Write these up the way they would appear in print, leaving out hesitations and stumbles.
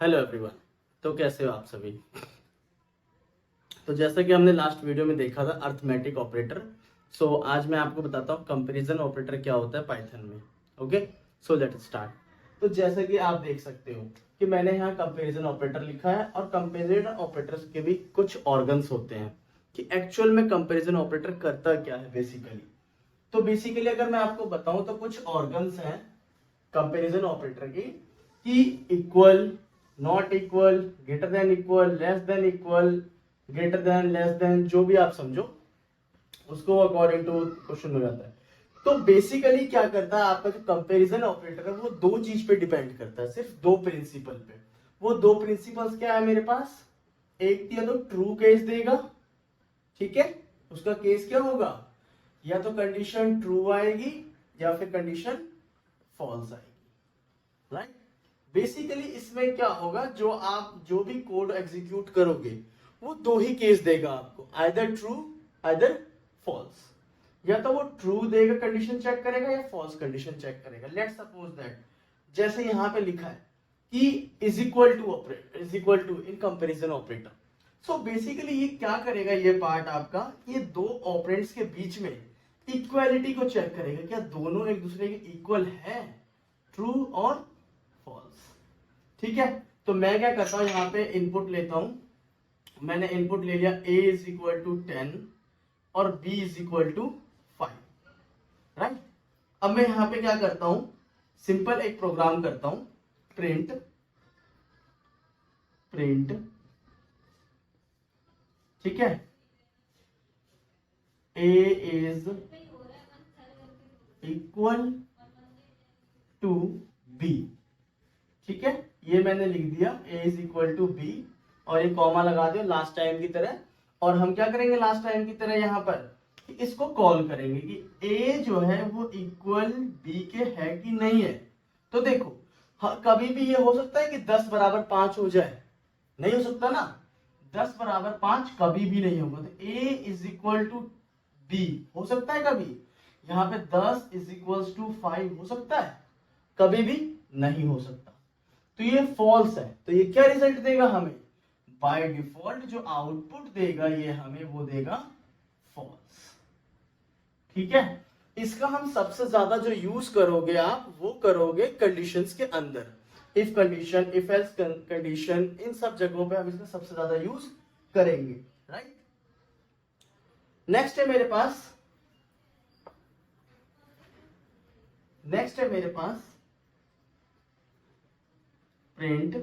Hello everyone. तो कैसे हो आप सभी। तो जैसा कि हमने लास्ट वीडियो में देखा था अर्थमेटिक ऑपरेटर। सो आज मैं आपको बताता हूँ कंपैरिजन ऑपरेटर क्या होता है पाइथन में। Okay, so let start. तो जैसा कि आप देख सकते हो कि मैंने यहाँ कंपैरिजन ऑपरेटर लिखा है और कंपैरिजन ऑपरेटर्स के भी कुछ ऑर्गन्स होते हैं कि एक्चुअल में कंपैरिजन ऑपरेटर करता क्या है बेसिकली। तो बेसिकली अगर मैं आपको बताऊं तो कुछ ऑर्गन्स हैं कंपैरिजन ऑपरेटर की कि equal, not equal, greater than equal, less than equal, greater than, less than, जो भी आप समझो उसको अकॉर्डिंग टू क्वेश्चन हो जाता है। तो बेसिकली क्या करता है आपका जो कंपैरिजन ऑपरेटर है वो दो चीज पे डिपेंड करता है, सिर्फ दो प्रिंसिपल पे। वो दो प्रिंसिपल्स क्या है मेरे पास, एक या तो ट्रू केस देगा, ठीक है, उसका केस क्या होगा, या तो कंडीशन ट्रू आएगी या फिर कंडीशन फॉल्स आएगी, राइट। बेसिकली इसमें क्या होगा, जो आप जो भी कोड एग्जीक्यूट करोगे वो दो ही केस देगा आपको, आइदर ट्रू आइदर फॉल्स। या तो वो ट्रू देगा कंडीशन चेक करेगा या फॉल्स कंडीशन चेक करेगा। लेट्स सपोज दैट जैसे यहां पे लिखा है कि is equal to operator, is equal to in comparison operator. So basically ये क्या करेगा, ये पार्ट आपका, ये दो ऑपरेंड्स के बीच में इक्वालिटी को चेक करेगा, क्या दोनों एक दूसरे के इक्वल है, ट्रू और फॉल्स। ठीक है, तो मैं क्या करता हूं, यहाँ पे इनपुट लेता हूं। मैंने इनपुट ले लिया a इज इक्वल टू 10 और b is equal to 5, right. अब मैं यहाँ पे क्या करता हूं, सिंपल एक प्रोग्राम करता हूं, प्रिंट प्रिंट, ठीक है, a is equal to b, ठीक है, ये मैंने लिख दिया a is equal to b और ये कॉमा लगा दिया लास्ट टाइम की तरह। और हम क्या करेंगे लास्ट टाइम की तरह यहाँ पर कि इसको कॉल करेंगे कि a जो है वो इक्वल b के है कि नहीं है। तो देखो कभी भी ये हो सकता है कि 10 बराबर 5 हो जाए, नहीं हो सकता ना, 10 बराबर 5 कभी भी नहीं होगा। तो a is equal to b हो सकता है कभी, यहाँ पे 10 इज इक्वल टू 5 हो सकता है, कभी भी नहीं हो सकता। तो ये फॉल्स है, तो ये क्या रिजल्ट देगा हमें, बाय डिफॉल्ट जो आउटपुट देगा ये हमें वो देगा फॉल्स, ठीक है। इसका हम सबसे ज्यादा जो यूज करोगे आप वो करोगे कंडीशंस के अंदर, if condition, if else condition, इन सब जगहों पे हम इसका सबसे ज्यादा यूज करेंगे, राइट। नेक्स्ट है मेरे पास, नेक्स्ट है मेरे पास print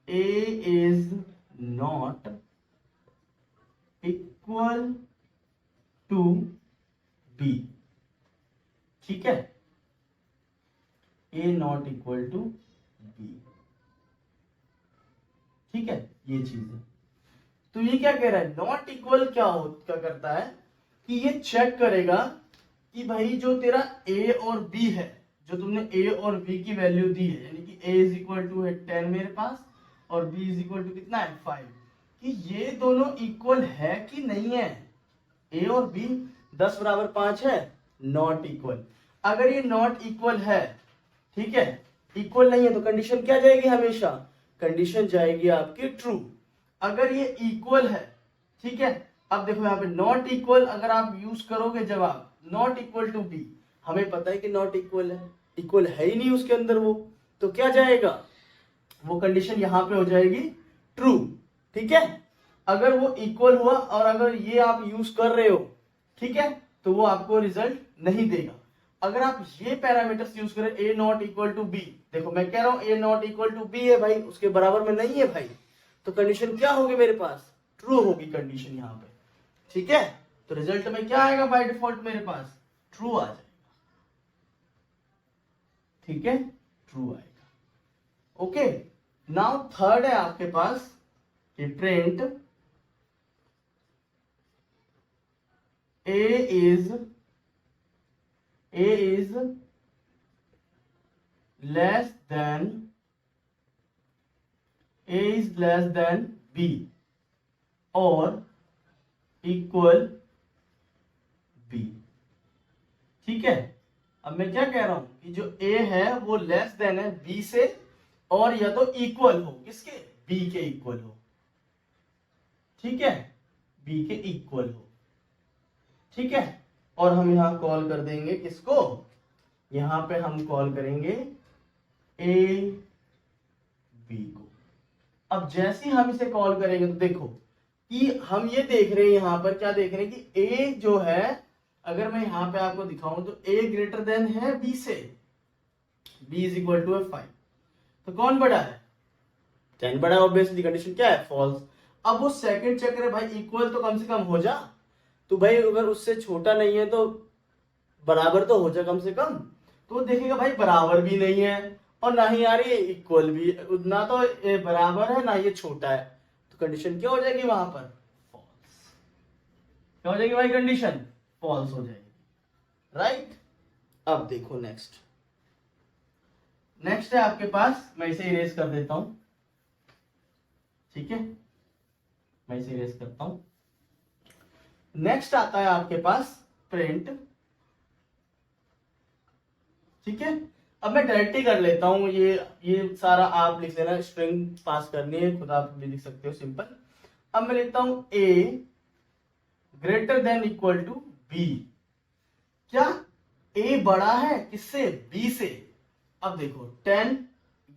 a is not equal to b, ठीक है, a not equal to b, ठीक है, ये चीज है। तो ये क्या कह रहा है, नॉट इक्वल क्या करता है कि ये चेक करेगा कि भाई जो तेरा a और b है, जो तुमने a और b की वैल्यू दी है, यानी कि a इज इक्वल टू है 10 मेरे पास और b इज इक्वल टू कितना है 5, कि ये दोनों इक्वल है कि नहीं है। a और b 10 बराबर 5 है, नॉट इक्वल। अगर ये नॉट इक्वल है, ठीक है, इक्वल नहीं है, तो कंडीशन क्या जाएगी, हमेशा कंडीशन जाएगी आपकी ट्रू। अगर ये इक्वल है, ठीक है, अब देखो यहाँ पे नॉट इक्वल अगर आप यूज करोगे, जब आप नॉट इक्वल टू बी, हमें पता है कि नॉट इक्वल है, इक्वल है ही नहीं उसके अंदर वो, तो क्या जाएगा, वो कंडीशन यहां पे हो जाएगी ट्रू, ठीक है। अगर वो इक्वल हुआ और अगर ये आप यूज कर रहे हो, ठीक है, तो वो आपको रिजल्ट नहीं देगा। अगर आप ये पैरामीटर्स यूज करें a not equal to B, देखो मैं कह रहा हूं a not equal to B है भाई, उसके बराबर में नहीं है भाई, तो कंडीशन क्या होगी मेरे पास, ट्रू होगी कंडीशन यहाँ पे, ठीक है। तो रिजल्ट में क्या आएगा, बाय डिफॉल्ट मेरे पास ट्रू आ जाएगा, ठीक है, ट्रू आएगा। ओके, नाउ थर्ड है आपके पास कि print a is less than b और इक्वल b, ठीक है। अब मैं क्या कह रहा हूं कि जो a है वो लेस देन है b से और या तो इक्वल हो किसके, बी के इक्वल हो, ठीक है, बी के इक्वल हो, ठीक है। और हम यहां कॉल कर देंगे किसको, यहां पे हम कॉल करेंगे ए बी को। अब जैसे ही हम इसे कॉल करेंगे तो देखो कि हम ये देख रहे हैं, यहां पर क्या देख रहे हैं कि ए जो है, अगर मैं यहां पे आपको दिखाऊं तो ए ग्रेटर देन है बी से, बी इज इक्वल टू 5, तो कौन बड़ा है, 10 बड़ा है। ऑब्वियसली कंडीशन क्या है, फॉल्स। अब वो सेकंड चेक करे भाई इक्वल तो कम से कम हो जा, तो भाई अगर उससे छोटा नहीं है तो बराबर तो हो जा कम से कम, तो वो देखेगा भाई बराबर भी नहीं है और ना ही यार ये इक्वल भी, ना तो ये बराबर है ना ये छोटा है, तो कंडीशन क्या हो जाएगी वहां पर, फॉल्स। क्या हो जाएगी भाई, कंडीशन फॉल्स हो जाएगी, राइट। अब देखो नेक्स्ट है आपके पास, मैं इसे इरेज कर देता हूं, ठीक है, मैं इसे इरेज करता हूं। नेक्स्ट आता है आपके पास प्रिंट, ठीक है। अब मैं डायरेक्टली कर लेता हूं, ये सारा आप लिख लेना, स्ट्रिंग पास करनी है, खुद आप भी लिख सकते हो सिंपल। अब मैं लिखता हूं a greater than equal to b, क्या ए बड़ा है किससे, बी से। अब देखो 10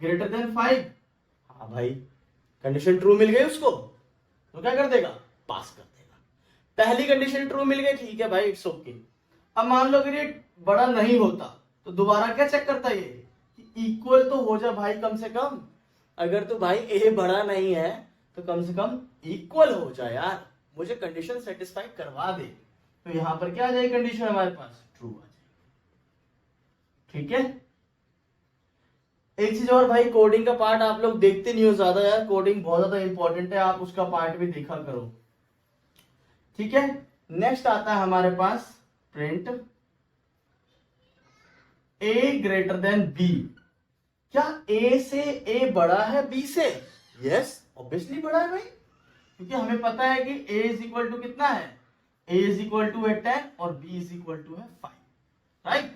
ग्रेटर देन 5, हाँ भाई कंडीशन ट्रू मिल गई उसको, तो क्या कर देगा, पास कर देगा। पहली कंडीशन ट्रू मिल गई, ठीक है भाई, इट्स ओके। अब मान लो अगर ये बड़ा नहीं होता तो दोबारा क्या चेक करता है ये, इक्वल तो हो जा भाई कम से कम, अगर तो भाई ए बड़ा नहीं है तो कम से कम इक्वल हो जाए यार, मुझे कंडीशन सेटिस्फाई करवा दे। तो यहां पर क्या आ जाएगी कंडीशन हमारे पास, ट्रू आ जाएगी, ठीक है। एक चीज और भाई, कोडिंग का पार्ट आप लोग देखते नहीं हो ज्यादा यार, कोडिंग बहुत ज्यादा इंपॉर्टेंट है, आप उसका पार्ट भी देखा करो, ठीक है। नेक्स्ट आता है हमारे पास प्रिंट ए ग्रेटर देन बी, क्या ए से ए बड़ा है बी से, यस ऑब्वियसली बड़ा है भाई, क्योंकि हमें पता है कि ए इज इक्वल टू कितना है, ए इज इक्वल टू है 10 और बी इज इक्वल टू है 5, राइट।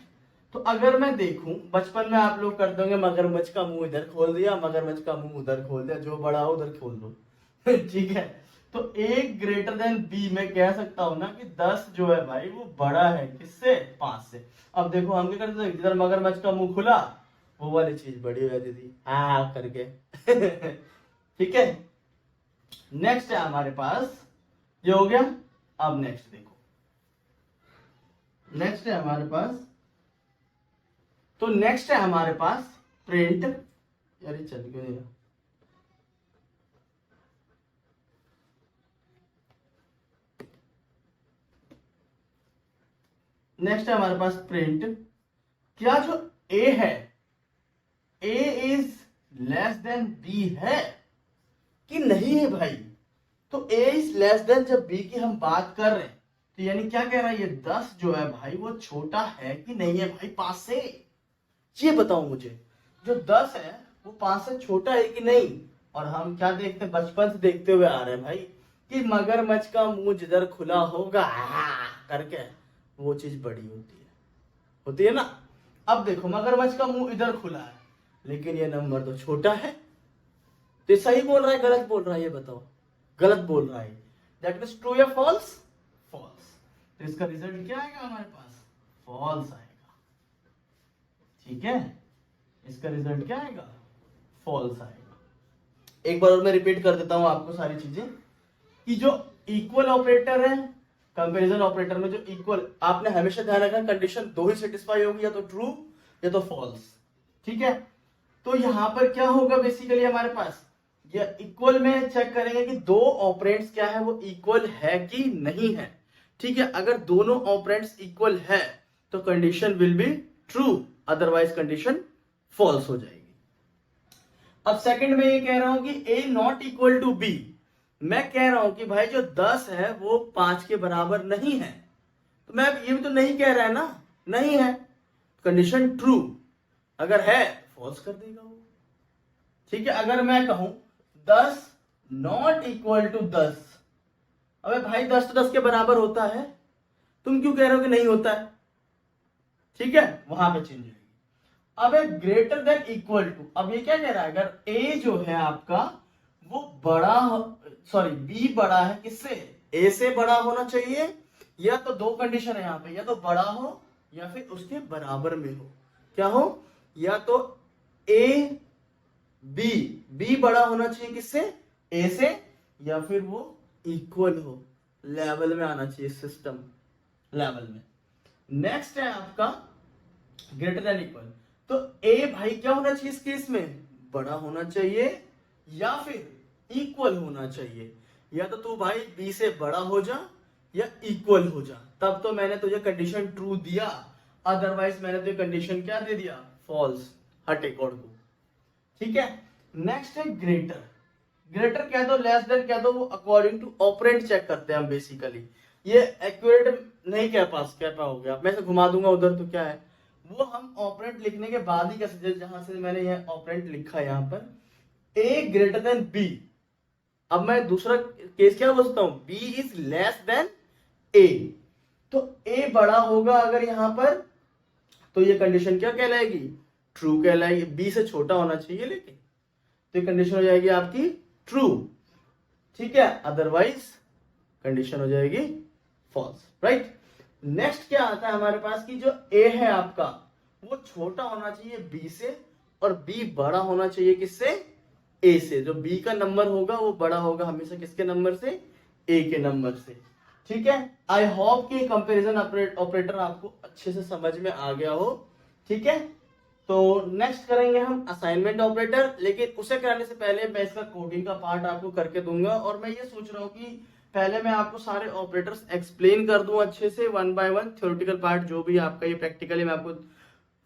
तो अगर मैं देखूं, बचपन में आप लोग कर दोगे मगरमच्छ का मुंह इधर खोल दिया, मगरमच्छ का मुंह उधर खोल दिया, जो बड़ा हो उधर खोल दो ठीक है। तो ए ग्रेटर देन बी में कह सकता हूं ना कि 10 जो है भाई वो बड़ा है किससे, 5 से। अब देखो हम क्या करते थे, जिधर मगरमच्छ का मुंह खुला वो वाली चीज बड़ी हो जाती थी हाँ करके ठीक है। नेक्स्ट है हमारे पास, ये हो गया। अब नेक्स्ट देखो, नेक्स्ट है हमारे पास, तो नेक्स्ट है हमारे पास प्रिंट, यार ये चल क्यों नहीं रहा, नेक्स्ट है हमारे पास प्रिंट, क्या जो ए है, ए इज लेस देन बी है कि नहीं है भाई। तो ए इज लेस देन जब बी की हम बात कर रहे हैं, तो यानी क्या कह रहा है, ये 10 जो है भाई वो छोटा है कि नहीं है भाई 5 से, ये बताओ मुझे, जो 10 है वो 5 से छोटा है कि नहीं। और हम क्या देखते हैं, बचपन से देखते हुए आ रहे हैं भाई कि मगरमच्छ का मुंह जिधर खुला होगा करके वो चीज बड़ी होती है ना। अब देखो मगरमच्छ का मुंह इधर खुला है लेकिन ये नंबर तो छोटा है, तो सही बोल रहा है गलत बोल रहा है, ये बताओ, गलत बोल रहा है, दैट मींस ट्रू या फॉल्स, फॉल्स। तो इसका रिजल्ट क्या आएगा हमारे पास, फॉल्स आएगा, ठीक है। इसका रिजल्ट क्या आएगा, फॉल्स आएगा। एक बार और मैं रिपीट कर देता हूं आपको सारी चीजें, कि जो इक्वल ऑपरेटर है कंपैरिजन ऑपरेटर में, जो इक्वल, आपने हमेशा ध्यान रखना कंडीशन दो ही सेटिस्फाई होगी, या तो ट्रू या तो फॉल्स, ठीक है। तो यहां पर क्या होगा बेसिकली हमारे पास, ये इक्वल में चेक करेंगे कि दो ऑपरेंड्स क्या है वो इक्वल है कि नहीं है, ठीक है। अगर दोनों ऑपरेंड्स इक्वल है तो condition will be true, otherwise condition false हो जाएगी। अब सेकंड में ये कह रहा हूं कि ए नॉट इक्वल टू बी, मैं कह रहा हूं कि भाई जो 10 है वो 5 के बराबर नहीं है, तो मैं ये भी तो नहीं कह रहा है ना, नहीं है, कंडीशन ट्रू, अगर है फॉल्स कर देगा वो, ठीक है। अगर मैं कहूं 10 नॉट इक्वल टू 10, अबे भाई 10 तो 10 के बराबर होता है, तुम क्यों कह रहे हो कि नहीं होता है, ठीक है, वहां पे चेंज होगी। अब है ग्रेटर देन इक्वल टू। अब ये क्या कह रहा है, अगर ए जो है आपका वो बड़ा, सॉरी बी बड़ा है किससे, ए से बड़ा होना चाहिए, या तो दो कंडीशन है यहाँ पे, या तो बड़ा हो या फिर उसके बराबर में हो। क्या हो, या तो ए बी, बी बड़ा होना चाहिए किससे, ए से, या फिर वो इक्वल हो, लेवल में आना चाहिए, सिस्टम लेवल में। नेक्स्ट है आपका ग्रेटर देन इक्वल। तो ए भाई क्या होना चाहिए इस केस में, बड़ा होना चाहिए या फिर इक्वल होना चाहिए। या तो तू भाई बी से बड़ा हो जा या इक्वल हो जा, तब तो मैंने तुझे कंडीशन ट्रू दिया, अदरवाइज मैंने तुझे कंडीशन क्या दे दिया, फॉल्स। हट एक और को, ठीक है। नेक्स्ट है ग्रेटर। ग्रेटर कह दो, लेस देन कह दो, वो अकॉर्डिंग टू ऑपरेंड चेक करते हैं हम बेसिकली। ये एक्यूरेट नहीं कह पाओगे आप, मैं से घुमा दूंगा उधर तो क्या है, वो हम ऑपरेंट लिखने के बाद ही कैसे, जहां से मैंने ये ऑपरेंट लिखा है यहाँ पर, ए ग्रेटर देन बी। अब मैं दूसरा केस क्या बोलता हूं, बी इज लेस देन ए, तो ए बड़ा होगा अगर यहां पर, तो ये कंडीशन क्या कहलाएगी, ट्रू कहलाएगी। बी से छोटा होना चाहिए लेकिन, तो ये कंडीशन हो जाएगी आपकी ट्रू, ठीक है, अदरवाइज कंडीशन हो जाएगी फॉल्स, राइट। नेक्स्ट क्या आता है हमारे पास की, जो ए है आपका वो छोटा होना चाहिए बी से, और बी बड़ा होना चाहिए किससे, ए से। जो बी का नंबर होगा वो बड़ा होगा हमेशा किसके नंबर से, ए के नंबर से, ठीक है। आई होप कि कंपैरिजन ऑपरेटर आपको अच्छे से समझ में आ गया हो, ठीक है। तो नेक्स्ट करेंगे हम असाइनमेंट ऑपरेटर, लेकिन उसे कराने से पहले मैं इसका कोडिंग का पार्ट आपको करके दूंगा, और मैं ये सोच रहा हूँ कि पहले मैं आपको सारे ऑपरेटर्स एक्सप्लेन कर दूं अच्छे से, one by one. Theoretical part जो भी आपका, ये प्रैक्टिकली मैं आपको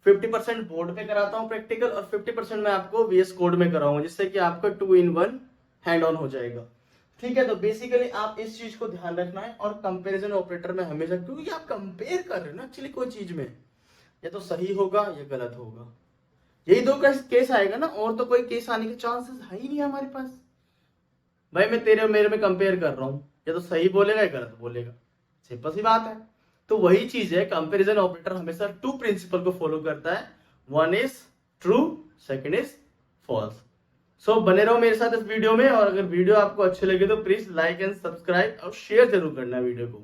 50% बोर्ड पे कराता हूँ प्रैक्टिकल, और 50% मैं आपको VS कोड में कराऊंगा, जिससे कि आपका 2 in 1 हैंड ऑन हो जाएगा, ठीक है। तो बेसिकली आप इस चीज को ध्यान रखना है, और कंपैरिजन ऑपरेटर में हमेशा, क्योंकि आप कंपेयर कर रहे हो ना एक्चुअली कोई चीज में, या तो सही होगा या गलत होगा, यही दो केस आएगा ना, और तो कोई केस आने के चांसेस है ही नहीं हमारे पास। भाई मैं तेरे और मेरे में कंपेयर कर रहा हूं, या तो सही बोलेगा या गलत बोलेगा, सिंपल सी बात है। तो वही चीज है, कंपैरिजन ऑपरेटर हमेशा 2 प्रिंसिपल को फॉलो करता है, 1 is true, second is false. So बने रहो मेरे साथ इस वीडियो में, और अगर वीडियो आपको अच्छे लगे तो प्लीज लाइक एंड सब्सक्राइब और शेयर जरूर करना वीडियो को।